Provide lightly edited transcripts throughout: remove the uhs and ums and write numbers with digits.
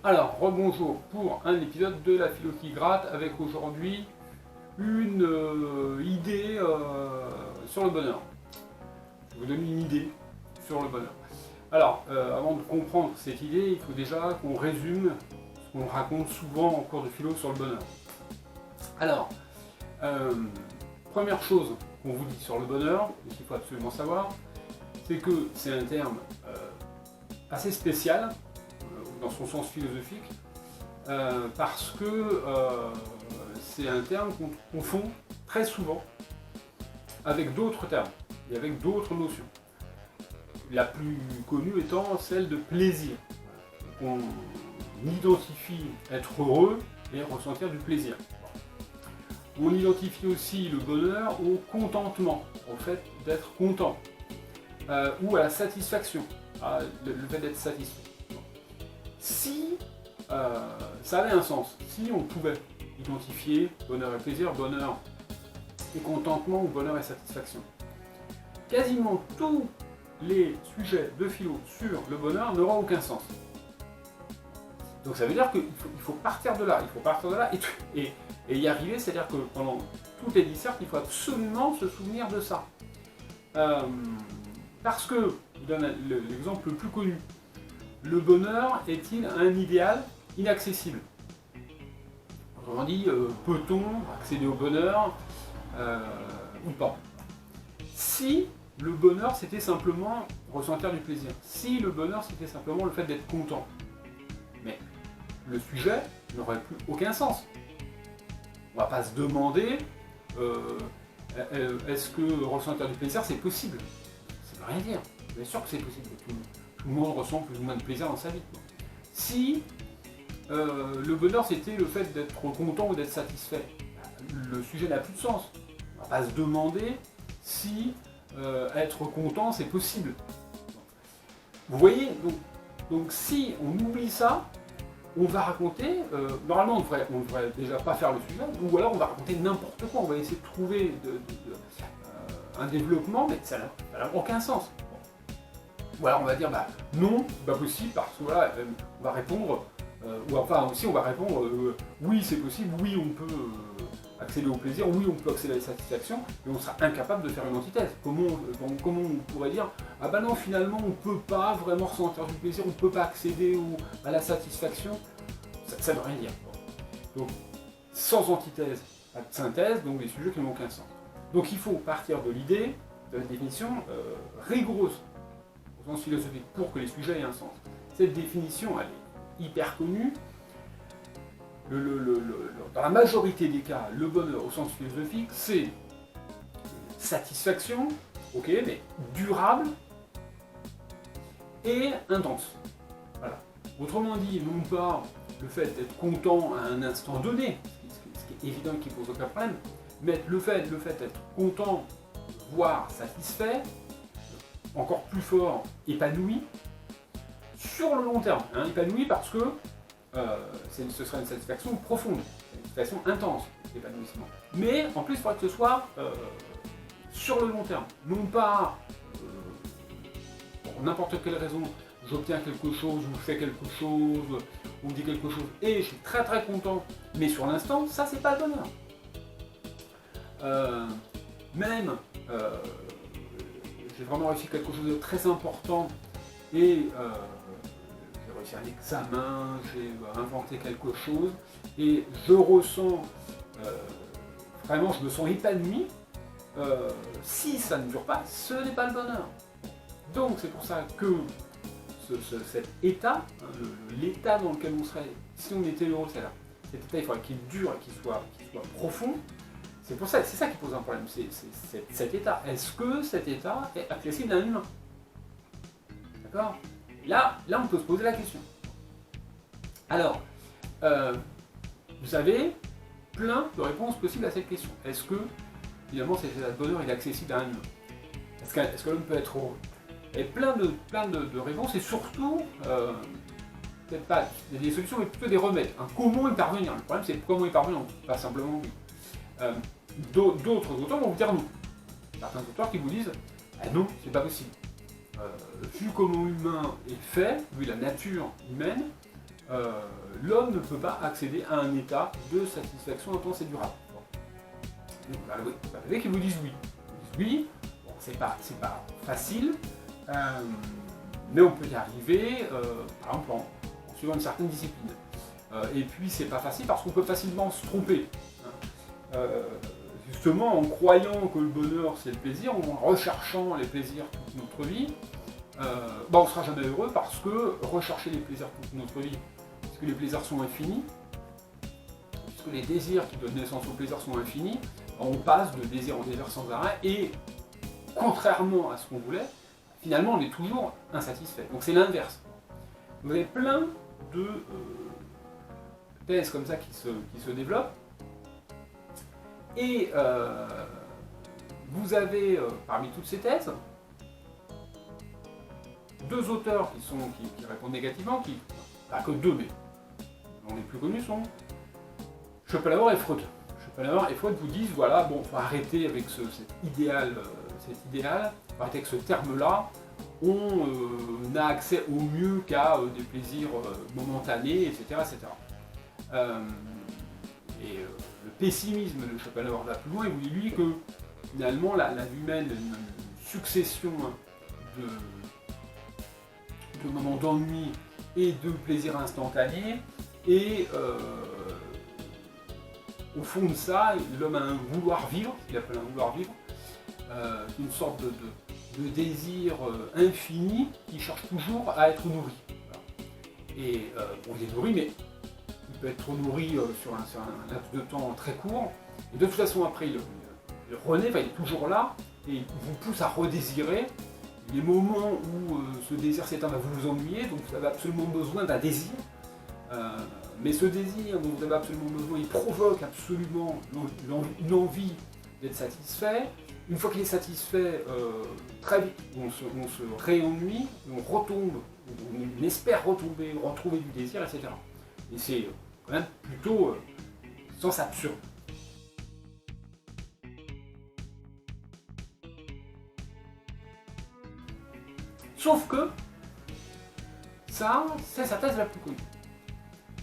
Alors, rebonjour pour un épisode de la philo qui gratte avec aujourd'hui une idée sur le bonheur. Je vous donne une idée sur le bonheur. Alors, avant de comprendre cette idée, il faut déjà qu'on résume ce qu'on raconte souvent en cours de philo sur le bonheur. Alors, première chose qu'on vous dit sur le bonheur, et qu'il faut absolument savoir, c'est que c'est un terme assez spécial, dans son sens philosophique, parce que c'est un terme qu'on confond très souvent avec d'autres termes et avec d'autres notions. La plus connue étant celle de plaisir. On identifie être heureux et ressentir du plaisir. On identifie aussi le bonheur au contentement, au fait d'être content, ou à la satisfaction, le fait d'être satisfait. Si ça avait un sens, si on pouvait identifier bonheur et plaisir, bonheur et contentement ou bonheur et satisfaction, quasiment tous les sujets de philo sur le bonheur n'auront aucun sens. Donc ça veut dire qu'il faut partir de là, et y arriver, c'est-à-dire que pendant toutes les dissertes, il faut absolument se souvenir de ça. Parce que, je donne l'exemple le plus connu, le bonheur est-il un idéal inaccessible? Autrement dit, peut-on accéder au bonheur ou pas? Si le bonheur c'était simplement ressentir du plaisir, si le bonheur c'était simplement le fait d'être content, mais le sujet n'aurait plus aucun sens. On va pas se demander est-ce que ressentir du plaisir c'est possible? Ça veut rien dire. Bien sûr que c'est possible. Tout le monde ressent plus ou moins de plaisir dans sa vie. Si le bonheur c'était le fait d'être content ou d'être satisfait, le sujet n'a plus de sens. On va pas se demander si être content c'est possible. Vous voyez, donc si on oublie ça, on va raconter, normalement on ne devrait déjà pas faire le sujet, ou alors on va raconter n'importe quoi, on va essayer de trouver un développement, mais ça n'a aucun sens. Ou alors on va dire, non, pas possible, parce que voilà, on va répondre, ou enfin aussi on va répondre, oui c'est possible, oui on peut accéder au plaisir, oui on peut accéder à la satisfaction, mais on sera incapable de faire une antithèse. Comment on pourrait dire, non finalement on ne peut pas vraiment ressentir du plaisir, on ne peut pas accéder à la satisfaction, ça ne veut rien dire. Donc sans antithèse, pas de synthèse, donc des sujets qui n'ont aucun sens. Donc il faut partir de l'idée, de la définition rigoureuse, au sens philosophique, pour que les sujets aient un sens. Cette définition, elle est hyper connue. Dans la majorité des cas, le bonheur au sens philosophique, c'est satisfaction, ok, mais durable et intense. Voilà. Autrement dit, non pas le fait d'être content à un instant donné, ce qui est évident qui pose aucun problème, mais le fait d'être content, voire satisfait, encore plus fort, épanoui, sur le long terme. Épanoui parce que ce sera une satisfaction profonde, une satisfaction intense, l'épanouissement. Mais en plus, il faudrait que ce soit sur le long terme. Non pas pour n'importe quelle raison, j'obtiens quelque chose, ou je fais quelque chose, ou je dis quelque chose, et je suis très très content, mais sur l'instant, ça c'est pas le bonheur. Même j'ai vraiment réussi quelque chose de très important et j'ai réussi un examen, j'ai inventé quelque chose et je ressens vraiment, je me sens épanoui. Si ça ne dure pas, ce n'est pas le bonheur. Donc c'est pour ça que cet état, l'état dans lequel on serait, si on était heureux, c'est là. Cet état, il faudrait qu'il dure et qu'il soit profond. C'est pour ça, c'est ça qui pose un problème, c'est cet état. Est-ce que cet état est accessible à un humain? D'accord? Là, on peut se poser la question. Alors, vous avez plein de réponses possibles à cette question. Est-ce que, finalement, cet état de bonheur est accessible à un humain? Est-ce que l'homme peut être heureux? Il y a plein de réponses, et surtout, peut-être pas des solutions, mais plutôt des remèdes. Comment y parvenir? Le problème, c'est comment y parvenir, pas simplement oui. D'autres auteurs vont vous dire non. Certains auteurs qui vous disent non, c'est pas possible. Vu comment l'humain est fait, vu la nature humaine, l'homme ne peut pas accéder à un état de satisfaction intense et durable. Donc, vous savez qu'ils vous disent oui. Ils disent oui, bon, c'est pas facile, mais on peut y arriver, par exemple en suivant une certaine discipline. Et puis c'est pas facile parce qu'on peut facilement se tromper. Justement en croyant que le bonheur c'est le plaisir, ou en recherchant les plaisirs toute notre vie, on ne sera jamais heureux parce que rechercher les plaisirs toute notre vie, puisque les plaisirs sont infinis, puisque les désirs qui donnent naissance aux plaisirs sont infinis, on passe de désir en désir sans arrêt et contrairement à ce qu'on voulait, finalement on est toujours insatisfait. Donc c'est l'inverse. Vous avez plein de thèses comme ça qui se développent. Et vous avez parmi toutes ces thèses deux auteurs qui répondent négativement, pas que deux, mais les plus connus sont Schopenhauer et Freud. Schopenhauer et Freud vous disent voilà, bon, faut arrêter avec cet idéal, faut arrêter avec ce terme-là. On n'a accès au mieux qu'à des plaisirs momentanés, etc. Le pessimisme de Schopenhauer va plus loin, il vous dit lui que finalement la vie humaine est une succession de moments d'ennui et de plaisirs instantanés, et au fond de ça, l'homme a un vouloir vivre, ce qu'il appelle un vouloir vivre, une sorte de désir infini qui cherche toujours à être nourri. Voilà. Et il est nourri, mais il peut être nourri sur un laps de temps très court, et de toute façon après il renaît, il est toujours là, et il vous pousse à redésirer. Les moments où ce désir s'éteint, vous vous ennuyez, donc vous avez absolument besoin d'un désir, mais ce désir dont vous avez absolument besoin, il provoque absolument une envie d'être satisfait. Une fois qu'il est satisfait, très vite, on se réennuie, on retombe, on espère retrouver du désir, etc. Et c'est quand même plutôt sens absurde. Sauf que, ça, c'est sa thèse la plus connue.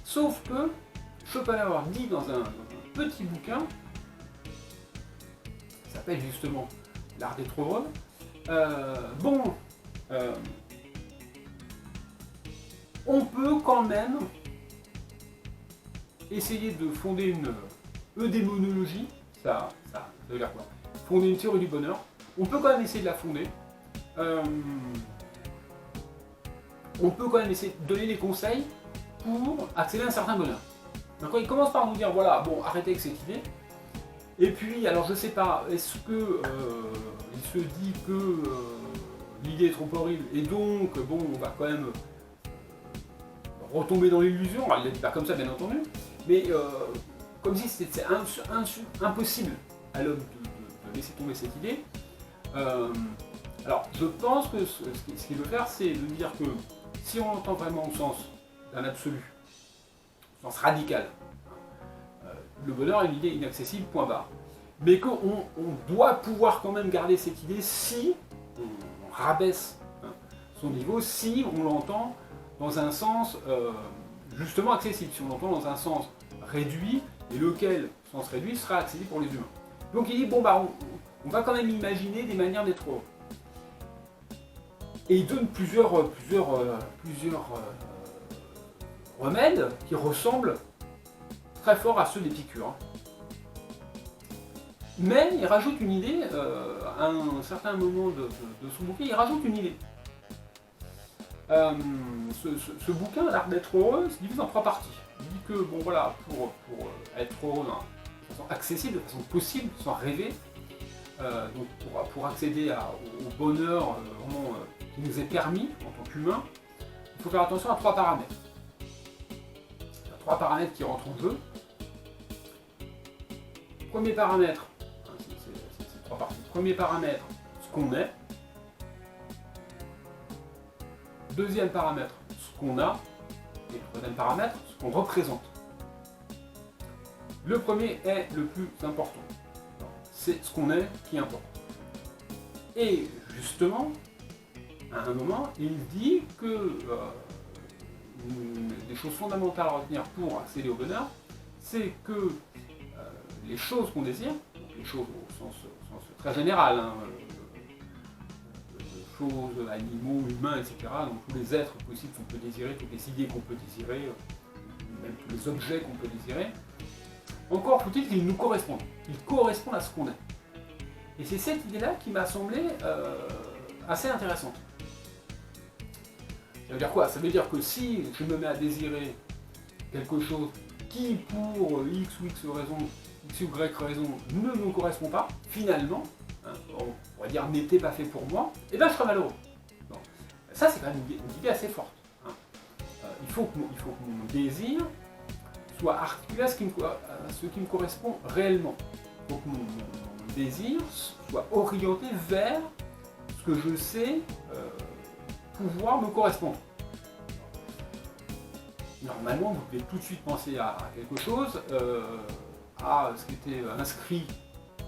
Sauf que, Schopenhauer dit dans un petit bouquin, qui s'appelle justement L'art d'être heureux, on peut quand même essayer de fonder une eudémonologie, ça veut dire quoi? Fonder une théorie du bonheur, on peut quand même essayer de la fonder. On peut quand même essayer de donner des conseils pour accéder à un certain bonheur. Donc il commence par nous dire voilà, bon, arrêtez avec cette idée. Et puis, alors je sais pas, est-ce que il se dit que l'idée est trop horrible et donc bon, on va quand même retomber dans l'illusion. Alors il ne dit pas comme ça bien entendu, mais comme si c'était impossible à l'homme de laisser tomber cette idée. Alors je pense que ce qu'il veut faire, c'est de dire que si on entend vraiment au sens d'un absolu, au sens radical, le bonheur est une idée inaccessible, point barre. Mais qu'on doit pouvoir quand même garder cette idée si on rabaisse son niveau, si on l'entend dans un sens justement accessible, si on l'entend dans un sens réduit, et lequel sens réduit sera accessible pour les humains. Donc il dit, bon bah on va quand même imaginer des manières d'être heureux. Et il donne plusieurs remèdes qui ressemblent très fort à ceux d'Épicure. Mais il rajoute une idée, à un certain moment de son bouquin, il rajoute une idée. Ce bouquin, L'art d'être heureux, se divise en 3 parties. Il dit que, bon voilà, pour être heureux de façon accessible, de façon possible, sans rêver, donc pour accéder au bonheur qui nous est permis en tant qu'humain, il faut faire attention à 3 paramètres. Il y a 3 paramètres qui rentrent en jeu. Premier paramètre, c'est 3 parties. Premier paramètre, ce qu'on est. Deuxième paramètre, ce qu'on a. Et troisième paramètre, ce qu'on représente. Le premier est le plus important. C'est ce qu'on est qui importe. Et justement, à un moment, il dit que des choses fondamentales à retenir pour accéder au bonheur, c'est que les choses qu'on désire, donc les choses au sens très général, hein, choses, animaux, humains, etc., donc tous les êtres possibles qu'on peut désirer, toutes les idées qu'on peut désirer, même tous les objets qu'on peut désirer, encore faut-il qu'ils nous correspondent, qu'ils correspondent à ce qu'on est. Et c'est cette idée-là qui m'a semblé assez intéressante. Ça veut dire quoi? Ça veut dire que si je me mets à désirer quelque chose qui, pour X ou X raison, X ou Y raison, ne me correspond pas, finalement, hein, on va dire n'était pas fait pour moi, et bien je serai malheureux. Bon. Ça, c'est quand même une idée assez forte. Hein. Il faut que mon désir soit articulé à ce qui me correspond réellement. Il faut que mon désir soit orienté vers ce que je sais pouvoir me correspondre. Normalement, vous pouvez tout de suite penser à quelque chose, à ce qui était inscrit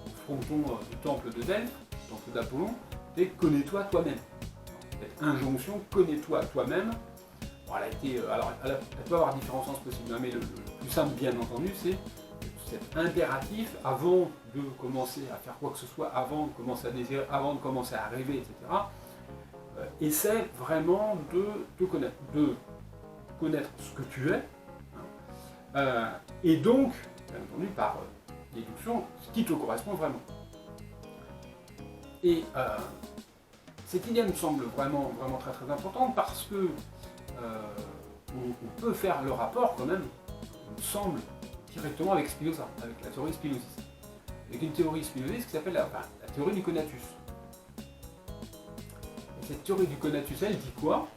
au fronton du temple de Delphes, du temple d'Apollon, c'est connais-toi toi-même. Cette injonction, connais-toi toi-même. Bon, elle peut avoir différents sens possibles, mais le plus simple, bien entendu, c'est cet impératif avant de commencer à faire quoi que ce soit, avant de commencer à désirer, avant de commencer à rêver, etc. Essaie vraiment de te connaître, de connaître ce que tu es, hein, et donc, bien entendu, par déduction, ce qui te correspond vraiment. Et cette idée me semble vraiment très très importante parce que on peut faire le rapport quand même, il me semble, directement avec Spinoza, avec la théorie spinoziste. Avec une théorie spinoziste qui s'appelle la théorie du conatus. Et cette théorie du conatus, elle dit quoi?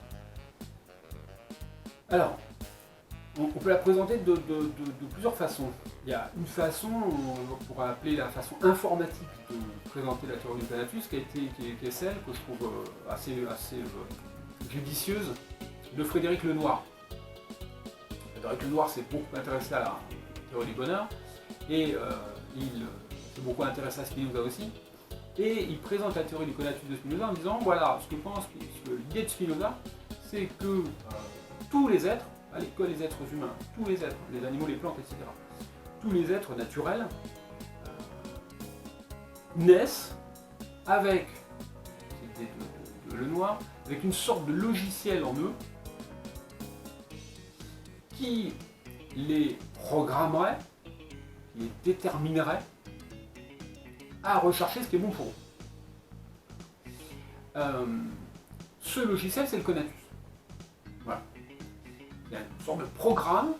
Alors, on peut la présenter de plusieurs façons. Il y a une façon, on pourrait appeler la façon informatique de présenter la théorie du conatus, qui est celle que je trouve assez judicieuse de Frédéric Lenoir. Frédéric Lenoir s'est beaucoup intéressé à la théorie du bonheur, et il s'est beaucoup intéressé à Spinoza aussi, et il présente la théorie du conatus de Spinoza en disant, voilà, l'idée de Spinoza, c'est que tous les êtres, que les êtres humains, tous les êtres, les animaux, les plantes, etc., tous les êtres naturels naissent avec, c'est l'idée de Lenoir, avec une sorte de logiciel en eux qui les programmerait, qui les déterminerait à rechercher ce qui est bon pour eux. Ce logiciel, c'est le conatus. Voilà. Il y a une sorte de programme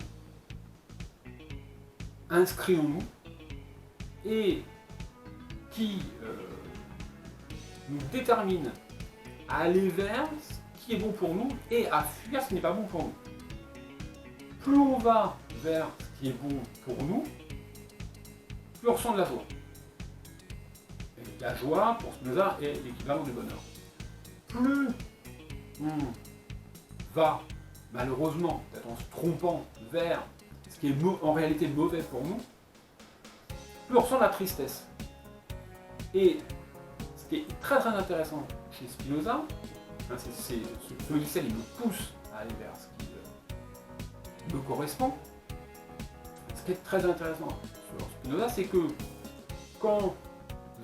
inscrit en nous et qui nous détermine à aller vers ce qui est bon pour nous et à fuir ce qui n'est pas bon pour nous. Plus on va vers ce qui est bon pour nous, plus on ressent de la joie. Et la joie, pour Spinoza, est l'équivalent du bonheur. Plus on va, malheureusement, peut-être en se trompant, vers ce qui est en réalité mauvais pour nous, plus on ressent de la tristesse. Et ce qui est très intéressant chez Spinoza, hein, ce logiciel, il me pousse à aller vers ce qui me correspond. Ce qui est très intéressant sur Spinoza, c'est que quand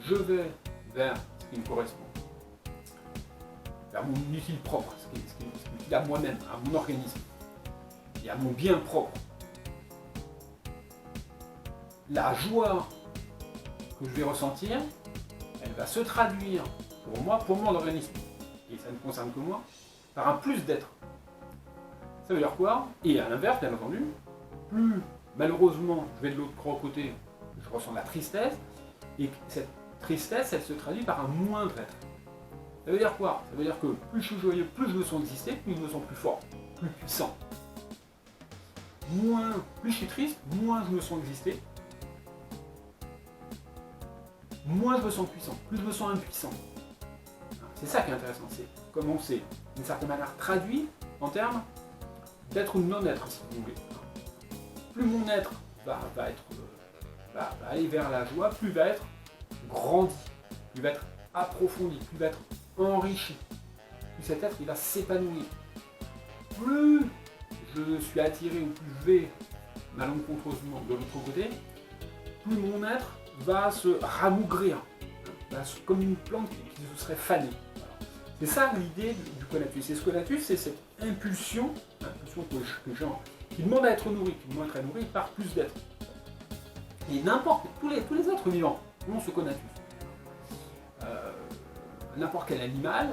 je vais vers ce qui me correspond, vers mon utile propre, ce qui est utile à moi-même, à mon organisme, et à mon bien propre, la joie que je vais ressentir, elle va se traduire pour moi, pour mon organisme, et ça ne concerne que moi, par un plus d'être. Ça veut dire quoi? Et à l'inverse, bien entendu, plus malheureusement je vais de l'autre côté, je ressens de la tristesse, et cette tristesse, elle se traduit par un moindre être. Ça veut dire quoi? Ça veut dire que plus je suis joyeux, plus je me sens exister, plus je me sens plus fort, plus puissant. Plus je suis triste, moins je me sens exister, moins je me sens puissant, plus je me sens impuissant. C'est ça qui est intéressant, c'est comment c'est d'une certaine manière traduit en termes d'être ou de non-être, si vous voulez. Plus mon être va aller vers la joie, plus il va être grandi, plus il va être approfondi, plus il va être enrichi. Plus cet être, il va s'épanouir. Plus je suis attiré ou plus je vais malencontreusement de l'autre côté, plus mon être va se ramougrir, comme une plante qui se serait fanée. Voilà. C'est ça l'idée du conatus. Et ce conatus, c'est cette impulsion que j'ai, qui demande à être nourri, qui demande à être nourri par plus d'êtres. Et tous les êtres vivants ont ce conatus. N'importe quel animal,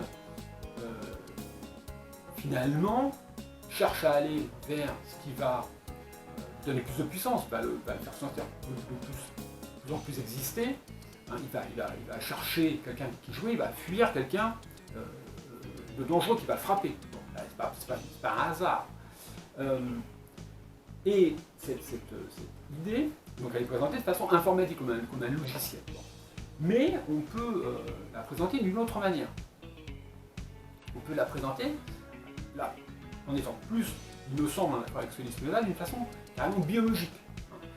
finalement, cherche à aller vers ce qui va donner plus de puissance, va le faire sentir de plus en plus exister. Hein, il va chercher quelqu'un qui joue, il va fuir quelqu'un de dangereux qui va le frapper. Bon, c'est pas un hasard. Et cette idée, donc elle est présentée de façon informatique, comme un logiciel. Bon. Mais on peut la présenter d'une autre manière. On peut la présenter, là, en étant plus, il me semble, avec ce disque-là, d'une façon carrément biologique.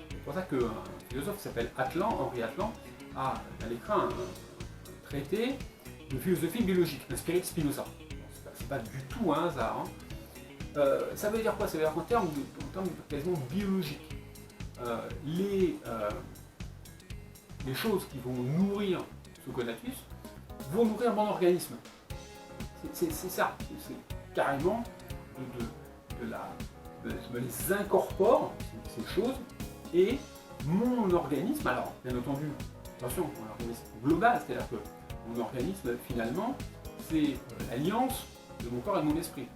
C'est pour ça qu'un philosophe qui s'appelle Henri Atlan, a écrit un traité de philosophie biologique, inspiré de Spinoza. Bon, c'est pas du tout un hasard. Hein. Ça veut dire quoi? Ça veut dire qu'en termes quasiment biologiques, les choses qui vont nourrir ce conatus vont nourrir mon organisme. C'est ça. C'est carrément je me les incorpore, ces choses, et mon organisme, alors bien entendu, attention, mon organisme global, c'est-à-dire que mon organisme, finalement, c'est l'alliance de mon corps et de mon esprit.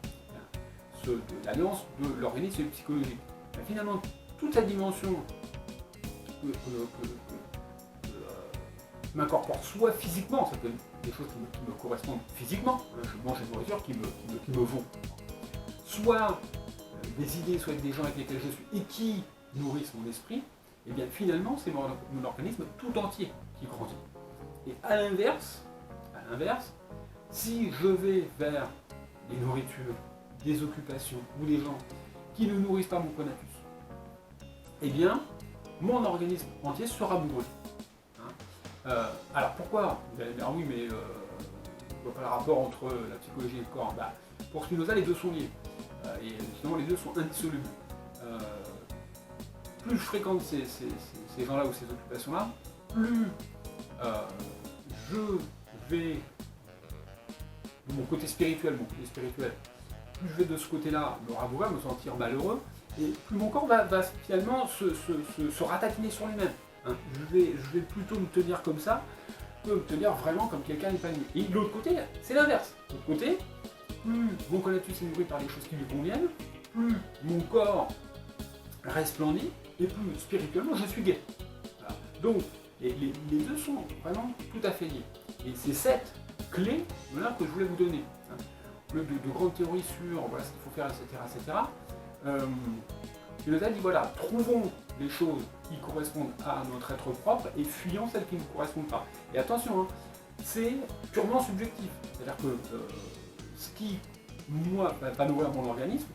L'alliance de l'organisme psychologique. Et finalement, toute la dimension que m'incorpore soit physiquement, ça peut être des choses qui me correspondent physiquement, je mange des nourritures qui me vont, soit des idées, soit des gens avec lesquels je suis et qui nourrissent mon esprit, et bien finalement c'est mon organisme tout entier qui grandit. Et à l'inverse, si je vais vers des nourritures, des occupations ou des gens qui ne nourrissent pas mon conatus, eh bien mon organisme entier sera brûlé. Alors pourquoi? Vous allez me dire oui, mais je ne vois pas le rapport entre la psychologie et le corps. Pour Spinoza, les deux sont liés. Et justement, les deux sont indissolubles. Plus je fréquente ces gens-là ou ces occupations-là, plus je vais de mon côté spirituel, plus je vais de ce côté-là me rabougrir, me sentir malheureux, et plus mon corps va finalement se ratatiner sur lui-même. Hein. Je vais plutôt me tenir comme ça que me tenir vraiment comme quelqu'un épanoui. Et de l'autre côté, c'est l'inverse. De l'autre côté, plus mon conatus est nourri par les choses qui lui conviennent, plus mon corps resplendit, et plus spirituellement je suis gai. Voilà. Donc, les deux sont vraiment tout à fait liés. Et c'est cette clé là que je voulais vous donner. Hein. Au lieu de grandes théories sur voilà, ce qu'il faut faire, etc. Spinoza dit voilà, trouvons les choses qui correspondent à notre être propre et fuyons celles qui ne nous correspondent pas. Et attention, hein, c'est purement subjectif. C'est-à-dire que ce qui, moi, va pas nourrir mon organisme,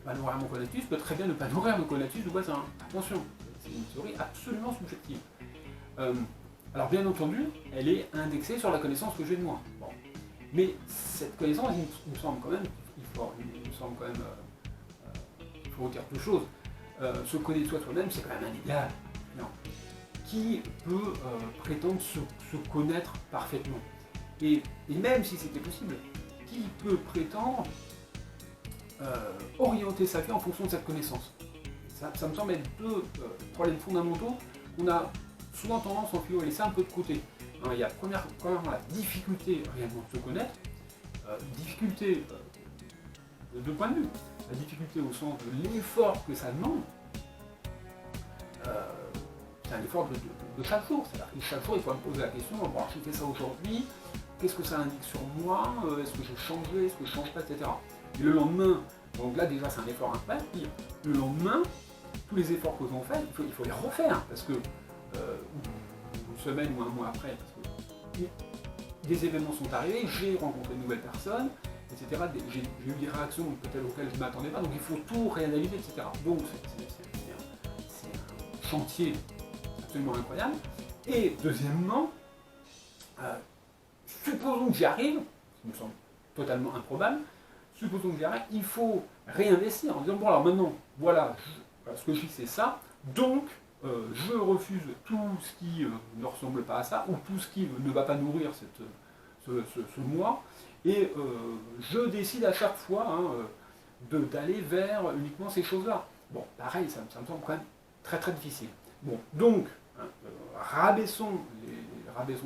va nourrir mon conatus, peut très bien ne pas nourrir mon conatus du voisin. Attention, c'est une théorie absolument subjective. Alors bien entendu, elle est indexée sur la connaissance que j'ai de moi. Bon. Mais cette connaissance, il me semble quand même, il faut dire deux choses. Se connaître soi-même, c'est quand même un idéal. Non. Qui peut prétendre se connaître parfaitement? Et même si c'était possible, qui peut prétendre orienter sa vie en fonction de cette connaissance? Ça me semble être deux problèmes fondamentaux qu'on a souvent tendance en philo à laisser un peu de côté. Hein, il y a premièrement la difficulté réellement de se connaître, difficulté de deux points de vue. La difficulté au sens de l'effort que ça demande, c'est un effort de chaque jour. C'est-à-dire que chaque jour, il faut me poser la question, bon, j'ai fait ça aujourd'hui, qu'est-ce que ça indique sur moi, est-ce que j'ai changé, est-ce que je ne change pas, etc. Et le lendemain, donc là déjà c'est un effort incroyable, puis le lendemain, tous les efforts que l'on fait, il faut les refaire, parce que une semaine ou un mois après, parce que des événements sont arrivés, j'ai rencontré de nouvelles personnes, etc. J'ai eu des réactions peut-être auxquelles je ne m'attendais pas, donc il faut tout réanalyser, etc. Donc c'est un chantier absolument incroyable. Et deuxièmement, supposons que j'y arrive, ce qui me semble totalement improbable, supposons que j'y arrive, il faut réinvestir en disant, bon alors maintenant, voilà, ce que je dis c'est ça, donc je refuse tout ce qui ne ressemble pas à ça, ou tout ce qui ne va pas nourrir ce moi, et je décide à chaque fois d'aller vers uniquement ces choses-là. Bon, pareil, ça me semble quand même très très difficile. Bon, donc, rabaissons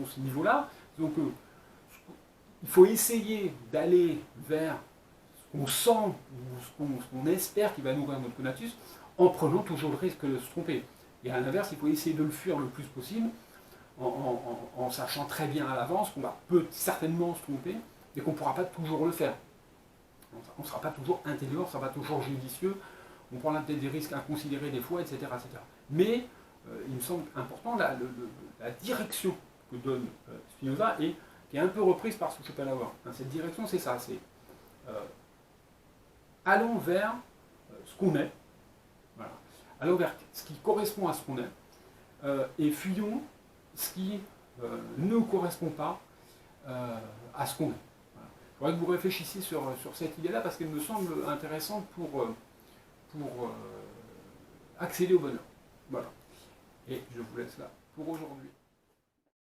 ce niveau-là. Donc, il faut essayer d'aller vers ce qu'on sent ou ce qu'on espère qui va nourrir notre conatus, en prenant toujours le risque de se tromper. Et à l'inverse, il faut essayer de le fuir le plus possible, en sachant très bien à l'avance qu'on peut certainement se tromper, et qu'on ne pourra pas toujours le faire. On ne sera pas toujours intelligent, on ne sera pas toujours judicieux, on prendra peut-être des risques inconsidérés des fois, etc. etc. Mais il me semble important la direction que donne Spinoza, et qui est un peu reprise par Schopenhauer. Cette direction, c'est ça, c'est allons vers ce qu'on est, voilà. Allons vers ce qui correspond à ce qu'on est, et fuyons ce qui ne correspond pas à ce qu'on est. Il faudrait que vous réfléchissiez sur cette idée-là, parce qu'elle me semble intéressante pour accéder au bonheur. Voilà. Et je vous laisse là pour aujourd'hui.